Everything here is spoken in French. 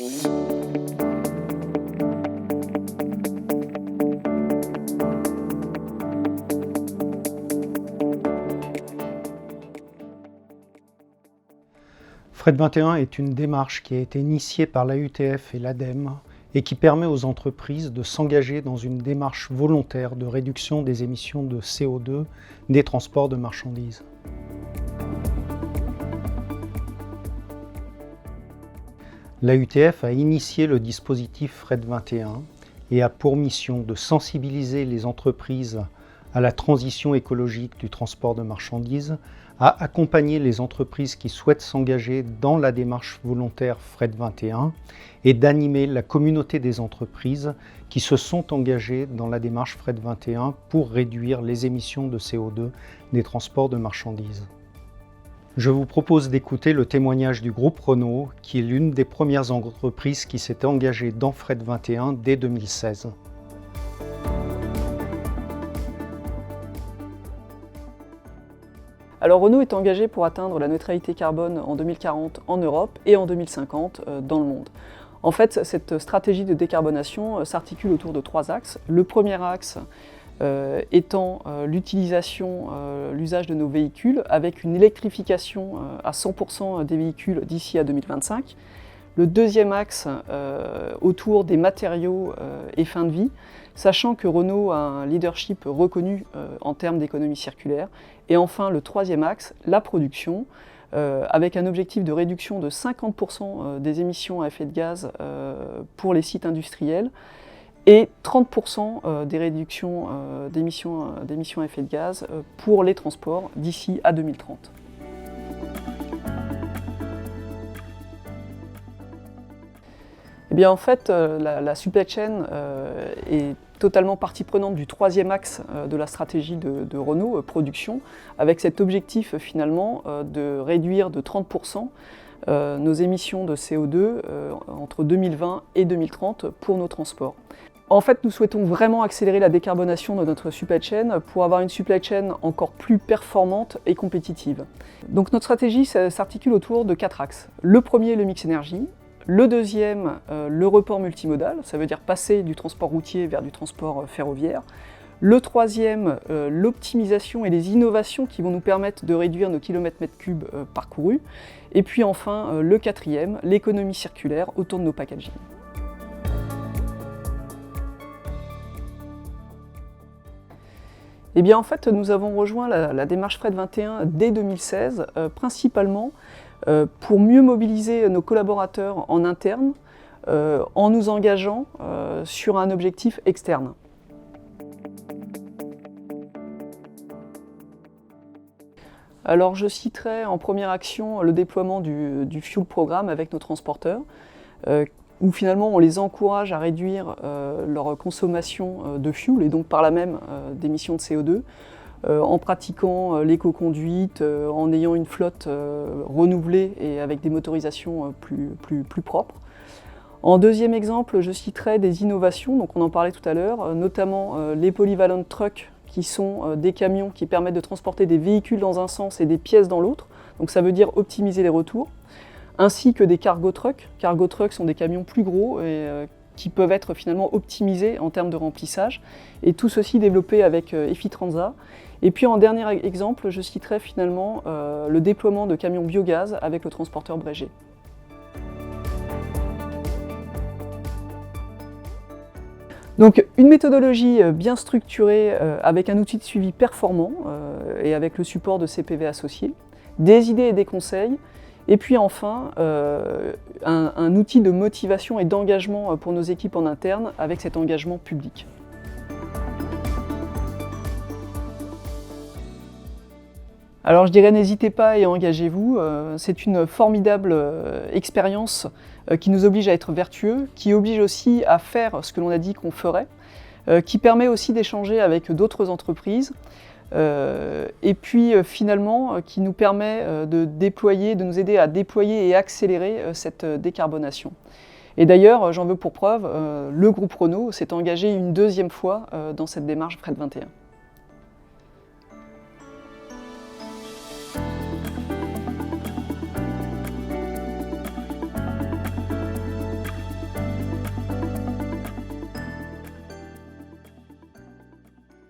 FRED 21 est une démarche qui a été initiée par l'AUTF et l'ADEME et qui permet aux entreprises de s'engager dans une démarche volontaire de réduction des émissions de CO2 des transports de marchandises. L'AUTF a initié le dispositif FRED 21 et a pour mission de sensibiliser les entreprises à la transition écologique du transport de marchandises, à accompagner les entreprises qui souhaitent s'engager dans la démarche volontaire FRED 21 et d'animer la communauté des entreprises qui se sont engagées dans la démarche FRED 21 pour réduire les émissions de CO2 des transports de marchandises. Je vous propose d'écouter le témoignage du groupe Renault, qui est l'une des premières entreprises qui s'était engagée dans FRED 21 dès 2016. Alors Renault est engagé pour atteindre la neutralité carbone en 2040 en Europe et en 2050 dans le monde. En fait, cette stratégie de décarbonation s'articule autour de 3 axes. Le premier axe étant l'usage de nos véhicules avec une électrification à 100% des véhicules d'ici à 2025. Le deuxième axe autour des matériaux et fin de vie, sachant que Renault a un leadership reconnu en termes d'économie circulaire. Et enfin, le troisième axe, la production, avec un objectif de réduction de 50% des émissions à effet de gaz pour les sites industriels et 30% des réductions d'émissions à effet de gaz pour les transports d'ici à 2030. Eh bien, en fait, la supply chain est totalement partie prenante du troisième axe de la stratégie de Renault, production, avec cet objectif finalement de réduire de 30% nos émissions de CO2 entre 2020 et 2030 pour nos transports. En fait, nous souhaitons vraiment accélérer la décarbonation de notre supply chain pour avoir une supply chain encore plus performante et compétitive. Donc notre stratégie s'articule autour de 4 axes. Le premier, le mix énergie. Le deuxième, le report multimodal, ça veut dire passer du transport routier vers du transport ferroviaire. Le troisième, l'optimisation et les innovations qui vont nous permettre de réduire nos kilomètres mètres cubes parcourus. Et puis enfin, le quatrième, l'économie circulaire autour de nos packaging. Eh bien en fait, nous avons rejoint la démarche FRED 21 dès 2016, principalement pour mieux mobiliser nos collaborateurs en interne, en nous engageant sur un objectif externe. Alors je citerai en première action le déploiement du Fuel Programme avec nos transporteurs, où finalement on les encourage à réduire leur consommation de fuel et donc par là même d'émissions de CO2, en pratiquant l'éco-conduite, en ayant une flotte renouvelée et avec des motorisations plus propres. En deuxième exemple, je citerai des innovations, donc on en parlait tout à l'heure, notamment les polyvalent trucks, qui sont des camions qui permettent de transporter des véhicules dans un sens et des pièces dans l'autre, donc ça veut dire optimiser les retours, ainsi que des cargo trucks. Cargo trucks sont des camions plus gros et qui peuvent être finalement optimisés en termes de remplissage, et tout ceci développé avec Effitrans. Et puis en dernier exemple, je citerai finalement le déploiement de camions biogaz avec le transporteur Breger. Donc une méthodologie bien structurée avec un outil de suivi performant et avec le support de CPV associés, des idées et des conseils, et puis enfin un outil de motivation et d'engagement pour nos équipes en interne avec cet engagement public. Alors je dirais n'hésitez pas et engagez-vous, c'est une formidable expérience qui nous oblige à être vertueux, qui oblige aussi à faire ce que l'on a dit qu'on ferait, qui permet aussi d'échanger avec d'autres entreprises, et puis finalement qui nous permet de nous aider à déployer et accélérer cette décarbonation. Et d'ailleurs, j'en veux pour preuve, le groupe Renault s'est engagé une deuxième fois dans cette démarche FRED 21.